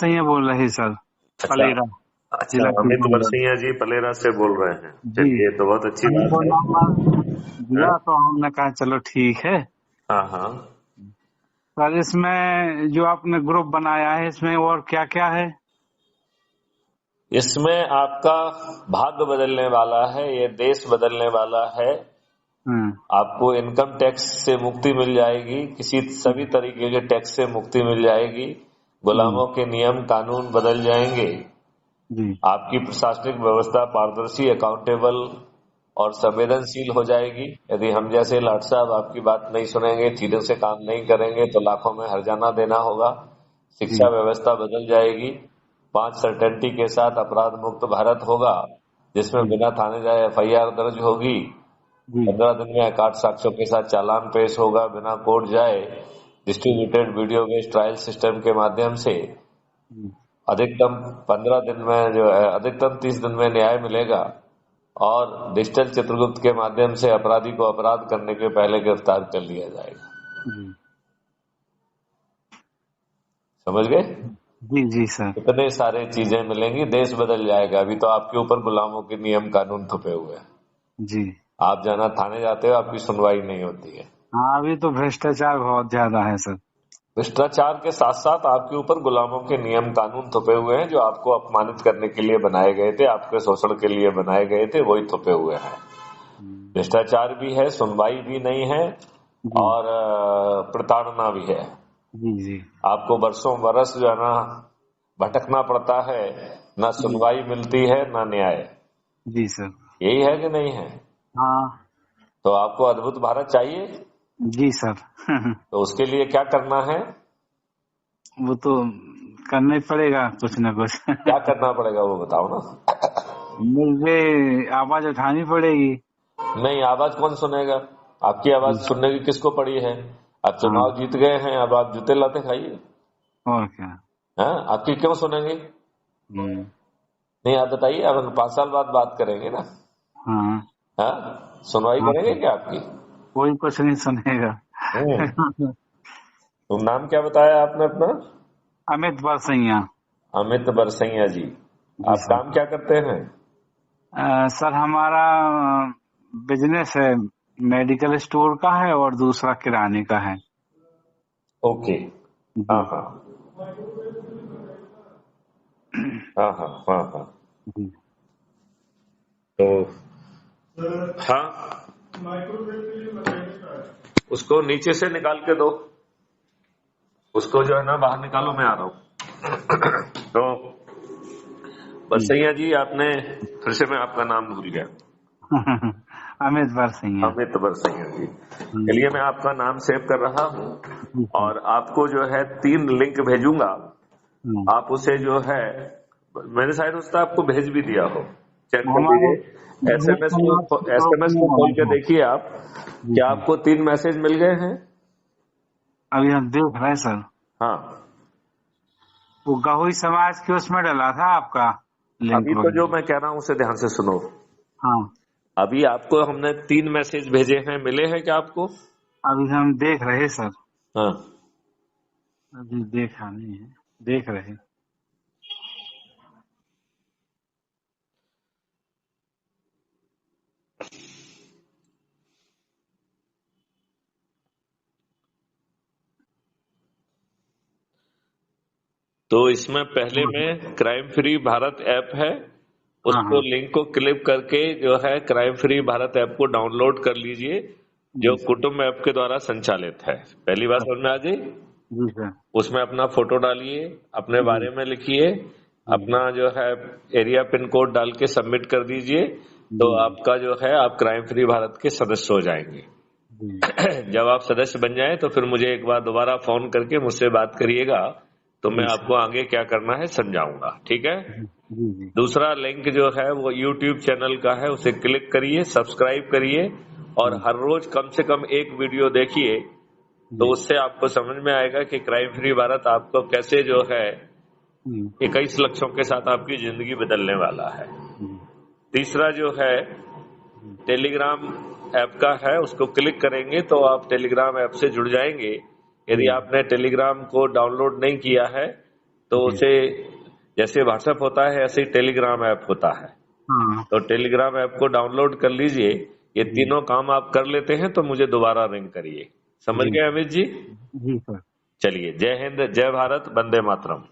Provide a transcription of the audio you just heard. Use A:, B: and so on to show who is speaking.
A: बरसैया बोल रहे सर,
B: अच्छा
A: पलेरा
B: अच्छा,
A: जिला
B: अमित
A: किशनगंज।
B: बरसैया जी पलेरा से बोल रहे हैं।
A: जी,
B: चलिए तो बहुत अच्छी बात
A: हमको
B: है।
A: नंबर
B: हाँ
A: दिया तो हमने कहा चलो ठीक है।
B: हाँ हाँ।
A: सर इसमें जो आपने ग्रुप बनाया है इसमें और क्या क्या है?
B: इसमें आपका भाग्य बदलने वाला है, ये देश बदलने वाला है।
A: हम्म,
B: आपको इनकम टैक्स से मुक्ति मिल जाएगी, किसी सभी तरीके के टैक्स से मुक्ति मिल जाएगी। गुलामों के नियम कानून बदल जाएंगे।
A: जी
B: आपकी प्रशासनिक व्यवस्था पारदर्शी, अकाउंटेबल और संवेदनशील हो जाएगी। यदि हम जैसे लाट साहब आपकी बात नहीं सुनेंगे, चीजों से काम नहीं करेंगे तो लाखों में हर्जाना देना होगा।
A: जी
B: शिक्षा व्यवस्था बदल जाएगी। 5 सर्टेनिटी के साथ अपराध मुक्त भारत होगा, जिसमें
A: जी
B: बिना थाने जाए FIR दर्ज होगी।
A: जी
B: 15 दिन में अकाट साक्ष्यों के साथ चालान पेश होगा बिना कोर्ट जाए। Distributed video based trial system के माध्यम से
A: जी
B: अधिकतम 15 दिन में जो है, अधिकतम 30 दिन में न्याय मिलेगा। और डिजिटल चित्रगुप्त के माध्यम से अपराधी को अपराध करने के पहले गिरफ्तार कर लिया जाएगा।
A: जी
B: समझ गए?
A: जी जी सर।
B: इतने सारे चीजें मिलेंगी, देश बदल जाएगा। अभी तो आपके ऊपर गुलामों के नियम कानून थुपे हुए हैं।
A: जी
B: आप जाना थाने जाते हो, आपकी सुनवाई नहीं होती है।
A: हाँ, अभी तो भ्रष्टाचार बहुत ज्यादा है सर।
B: भ्रष्टाचार के साथ साथ आपके ऊपर गुलामों के नियम कानून थुपे हुए हैं, जो आपको अपमानित करने के लिए बनाए गए थे, आपके शोषण के लिए बनाए गए थे, वही थुपे हुए हैं। भ्रष्टाचार भी है, सुनवाई भी नहीं है,
A: जी
B: और प्रताड़ना भी है।
A: जी जी
B: आपको बरसों बरस जो है ना भटकना पड़ता है, ना
A: जी
B: सुनवाई मिलती है ना न्याय।
A: जी सर।
B: यही है कि नहीं है?
A: हाँ
B: तो आपको अद्भुत भारत चाहिए,
A: जी सर।
B: तो उसके लिए क्या करना है?
A: वो तो करना ही पड़ेगा कुछ ना कुछ।
B: क्या करना पड़ेगा वो बताओ ना।
A: मुझे आवाज उठानी पड़ेगी।
B: नहीं, आवाज कौन सुनेगा? आपकी आवाज
A: जी,
B: सुनने की किसको पड़ी है? आप
A: हाँ
B: चुनाव जीत गए हैं, अब आप जूते लाते खाइए।
A: और क्या।
B: हाँ, आपकी क्यों सुनेंगे?
A: हम्म,
B: नहीं, आप बताइए, अब हम 5 साल बाद बात करेंगे ना।
A: हाँ
B: हाँ, सुनवाई
A: हाँ
B: करेंगे
A: सर,
B: क्या आपकी?
A: कोई कुछ नहीं सुनेगा।
B: हम्म। तो नाम क्या बताया आपने अपना?
A: अमित बरसैया।
B: अमित बरसैया जी।
A: जी
B: आप
A: सर।
B: काम क्या करते हैं?
A: सर हमारा बिजनेस है, मेडिकल स्टोर का है और दूसरा किराने का है।
B: ओके। हाँ
A: जी
B: हाँ हाँ हाँ हाँ हाँ।
A: जी
B: तो हाँ, उसको नीचे से निकाल के दो, उसको जो है ना बाहर निकालो, मैं आ रहा हूँ। तो
A: जी।
B: बरसैया जी, आपने फिर से मैं आपका नाम भूल गया।
A: अमित बरसैया।
B: अमित बरसैया जी।
A: हम्म,
B: चलिए, मैं आपका नाम सेव कर रहा हूँ,
A: जी सर।
B: और आपको जो है 3 लिंक भेजूंगा।
A: हम्म,
B: आप उसे जो है, मैंने शायद उसका आपको भेज भी दिया हो, चेक कर
A: हमारे
B: लीजिए।
A: ग्रुप ग्रुप
B: एसएमएस
A: में
B: को खोल के
A: बना है।
B: देखिए आप।
A: जी
B: क्या
A: सर,
B: आपको 3 मैसेज मिल गए हैं?
A: अभी हम देख रहे हैं सर।
B: हाँ।
A: वो गहोई समाज के उसमें डला था आपका लिंक
B: अभी तो जो
A: वगैरह।
B: मैं कह रहा हूँ उसे ध्यान से सुनो।
A: हाँ,
B: अभी आपको हमने 3 मैसेज भेजे हैं, मिले हैं क्या आपको?
A: अभी हम देख रहे हैं सर।
B: हाँ।
A: अभी देखा नहीं है, देख रहे हैं।
B: तो इसमें पहले में क्राइम फ्री भारत ऐप है,
A: हाँ
B: उसको
A: हाँ
B: लिंक को क्लिक करके जो है क्राइम फ्री भारत ऐप को डाउनलोड कर लीजिए, जो
A: जी सर।
B: कुटुंब ऐप के द्वारा संचालित है। पहली बात समझ में आ गई?
A: जी सर।
B: उसमें अपना फोटो डालिए, अपने
A: जी
B: बारे में लिखिए,
A: जी
B: अपना जो है एरिया पिन कोड डाल के सबमिट कर दीजिए। तो
A: जी
B: आपका जो है, आप क्राइम फ्री भारत के सदस्य हो जाएंगे।
A: जी
B: जब आप सदस्य बन जाएं तो फिर मुझे एक बार दोबारा फोन करके मुझसे बात करिएगा, तो मैं
A: जी सर।
B: आपको आगे क्या करना है समझाऊंगा, ठीक है?
A: जी जी जी
B: दूसरा लिंक जो है वो यूट्यूब चैनल का है, उसे क्लिक करिए, सब्सक्राइब करिए, और
A: जी
B: हर रोज कम से कम एक वीडियो देखिए। तो
A: जी
B: उससे आपको समझ में आएगा कि क्राइम फ्री भारत आपको कैसे जो है
A: जी
B: 21 लक्ष्यों के साथ आपकी जिंदगी बदलने वाला है।
A: जी
B: तीसरा जो है
A: जी
B: टेलीग्राम ऐप का है, उसको क्लिक करेंगे तो आप टेलीग्राम ऐप से जुड़ जाएंगे। यदि
A: जी
B: आपने टेलीग्राम को डाउनलोड नहीं किया है तो
A: जी।
B: उसे जैसे व्हाट्सएप होता है ऐसे ही टेलीग्राम ऐप होता है।
A: हाँ
B: तो टेलीग्राम ऐप को डाउनलोड कर लीजिए। ये
A: जी
B: तीनों काम आप कर लेते हैं तो मुझे दोबारा रिंग करिए। समझ
A: जी
B: गए अमित जी?
A: जी सर।
B: चलिए, जय हिंद, जय भारत, वंदे मातरम।